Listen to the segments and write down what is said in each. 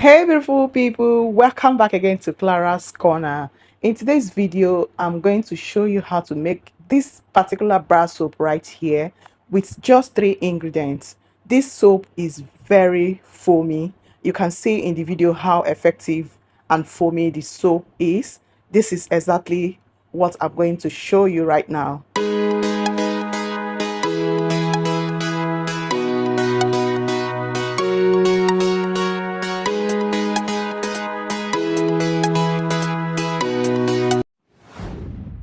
Hey beautiful people, welcome back again to Clara's Corner. In today's video, I'm going to show you how to make this particular bar soap right here with just 3 ingredients. This soap is very foamy. You can see in the video how effective and foamy the soap is. This is exactly what I'm going to show you right now.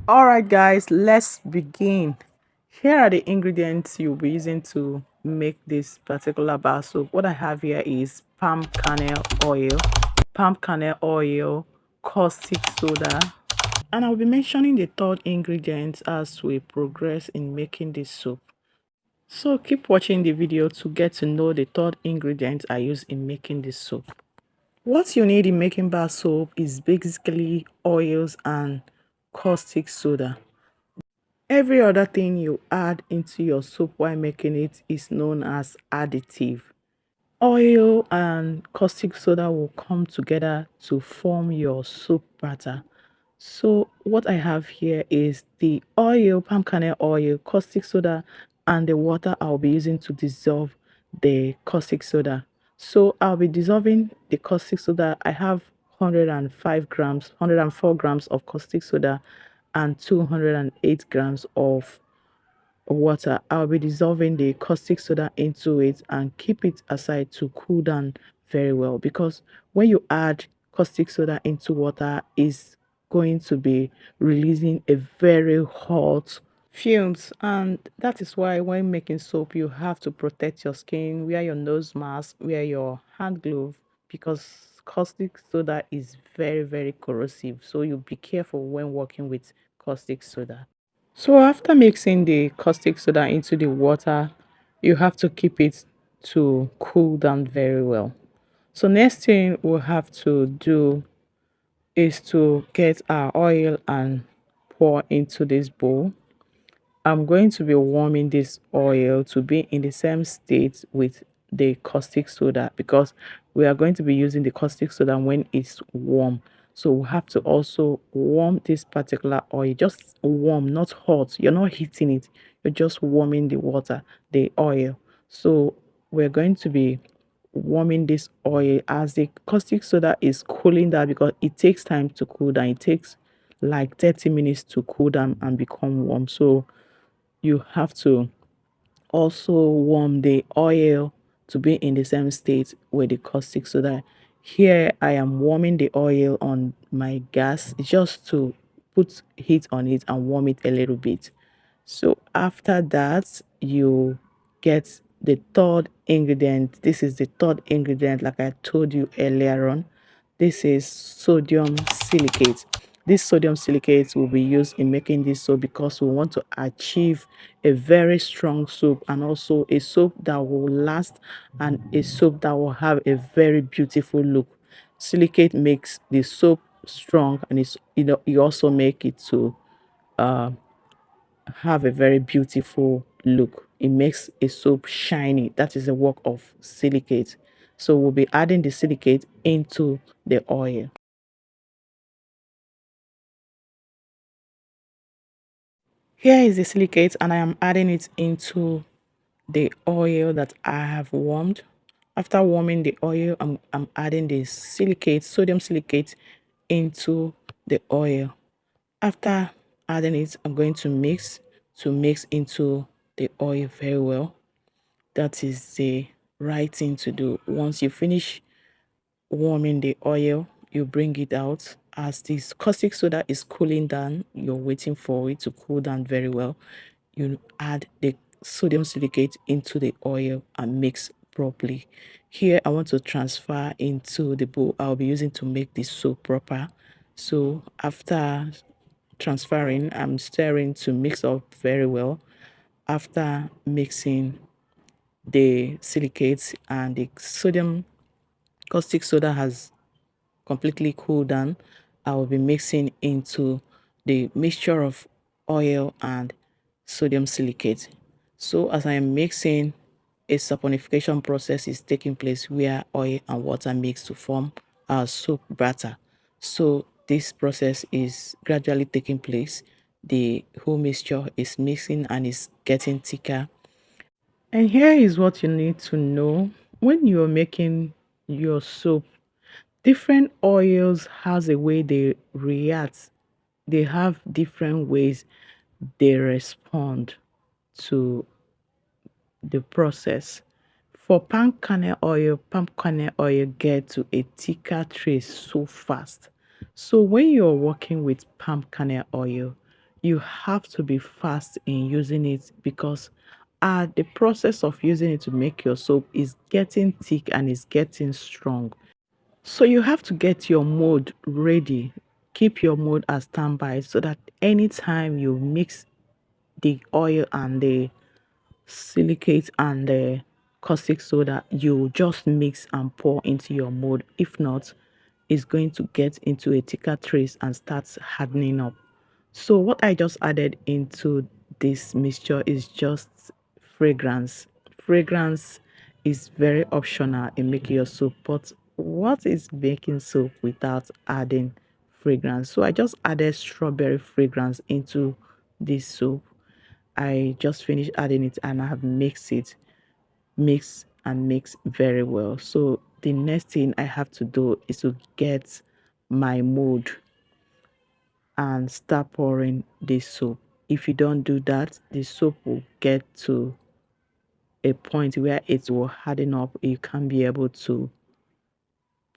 All right, guys, let's begin. Here are the ingredients you'll be using to make this particular bar soap. What I have here is palm kernel oil, caustic soda, and I'll be mentioning the third ingredient as we progress in making this soap. So keep watching the video to get to know the third ingredient I use in making this soap. What you need in making bar soap is basically oils and caustic soda. Every other thing you add into your soup while making it is known as additive. Oil and caustic soda will come together to form your soup batter. So what I have here is the oil, palm kernel oil, caustic soda, and the water I'll be using to dissolve the caustic soda. So I'll be dissolving the caustic soda. I have 105 grams, 104 grams of caustic soda and 208 grams of water. I'll be dissolving the caustic soda into it and keep it aside to cool down very well, because when you add caustic soda into water is going to be releasing a very hot fumes, and that is why when making soap you have to protect your skin, wear your nose mask, wear your hand glove, because caustic soda is very corrosive, so you be careful when working with caustic soda. So after mixing the caustic soda into the water, you have to keep it to cool down very well. So next thing we'll have to do is to get our oil and pour into this bowl. I'm going to be warming this oil to be in the same state with the caustic soda, because we are going to be using the caustic soda when it's warm. So we have to also warm this particular oil, just warm, not hot. You're not heating it, you're just warming the water, the oil. So we're going to be warming this oil as the caustic soda is cooling down, because it takes time to cool down. It takes like 30 minutes to cool down and become warm. So you have to also warm the oil to be in the same state with the caustic soda. Here I am warming the oil on my gas just to put heat on it and warm it a little bit. So after that, you get the third ingredient. This is the third ingredient, like I told you earlier on. This is sodium silicate. This sodium silicate will be used in making this soap, because we want to achieve a very strong soap, and also a soap that will last, and a soap that will have a very beautiful look. Silicate makes the soap strong, and you also make it to have a very beautiful look. It makes a soap shiny. That is the work of silicate. So we'll be adding the silicate into the oil. Here is the silicate, and I am adding it into the oil that I have warmed. After warming the oil, I'm adding the silicate, sodium silicate, into the oil. After adding it, I'm going to mix into the oil very well. That is the right thing to do. Once you finish warming the oil, you bring it out. As this caustic soda is cooling down, you're waiting for it to cool down very well. You add the sodium silicate into the oil and mix properly. Here I want to transfer into the bowl I'll be using to make this soap proper. So after transferring, I'm stirring to mix up very well. After mixing the silicates and the sodium caustic soda has completely cooled down, I will be mixing into the mixture of oil and sodium silicate. So as I am mixing, a saponification process is taking place where oil and water mix to form a soap batter. So this process is gradually taking place. The whole mixture is mixing and is getting thicker. And here is what you need to know. When you're making your soap, different oils has a way they react. They have different ways they respond to the process. For palm kernel oil get to a thicker trace so fast. So when you're working with palm kernel oil, you have to be fast in using it because the process of using it to make your soap is getting thick and is getting strong. So you have to get your mold ready. Keep your mold as standby so that anytime you mix the oil and the silicate and the caustic soda, you just mix and pour into your mold. If not, it's going to get into a thicker trace and start hardening up. So what I just added into this mixture is just fragrance. Fragrance is very optional in making your soap, but what is making soap without adding fragrance? So I just added strawberry fragrance into this soap. I just finished adding it and I have mixed it, mix and mix very well. So the next thing I have to do is to get my mold and start pouring this soap. If you don't do that, the soap will get to a point where it will harden up. You can't be able to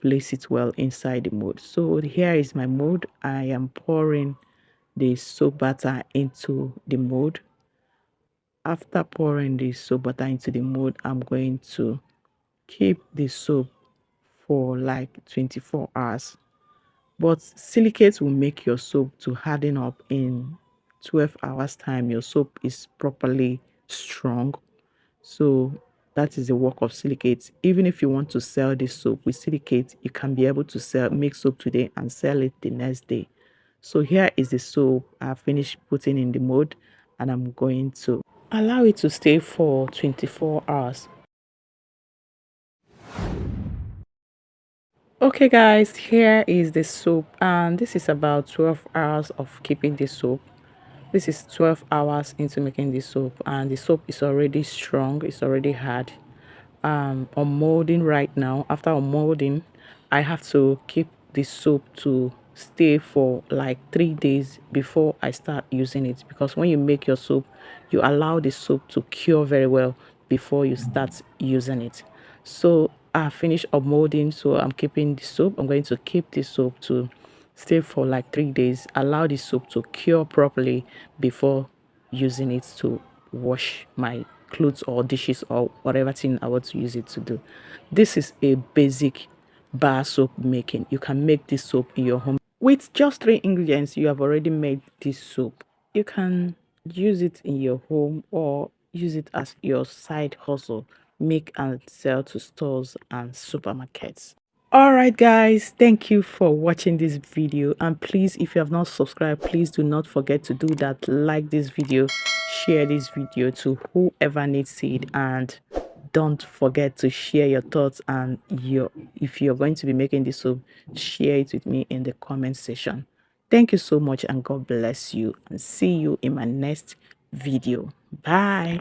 place it well inside the mold. So here is my mold. I am pouring the soap batter into the mold. After pouring the soap butter into the mold, I'm going to keep the soap for like 24 hours. But silicate will make your soap to harden up in 12 hours time. Your soap is properly strong. So that is the work of silicate. Even if you want to sell this soap with silicate, you can be able to make soap today and sell it the next day. So here is the soap I finished putting in the mold, and I'm going to allow it to stay for 24 hours. Okay guys, here is the soap, and this is about 12 hours of keeping the soap. This is 12 hours into making the soap, and the soap is already strong, it's already hard. On molding right now. After molding, I have to keep the soap to stay for like 3 days before I start using it, because when you make your soap, you allow the soap to cure very well before you start using it. So I finished up molding, so I'm keeping the soap. I'm going to keep the soap to stay for like 3 days, allow the soap to cure properly before using it to wash my clothes or dishes or whatever thing I want to use it to do. This is a basic bar soap making. You can make this soap in your home with just 3 ingredients. You have already made this soap. You can use it in your home or use it as your side hustle, make and sell to stores and supermarkets. All right guys, thank you for watching this video, and please, if you have not subscribed, please do not forget to do that. Like this video, share this video to whoever needs it, and don't forget to share your thoughts, and if you're going to be making this soap, share it with me in the comment section. Thank you so much, and God bless you, and see you in my next video. Bye.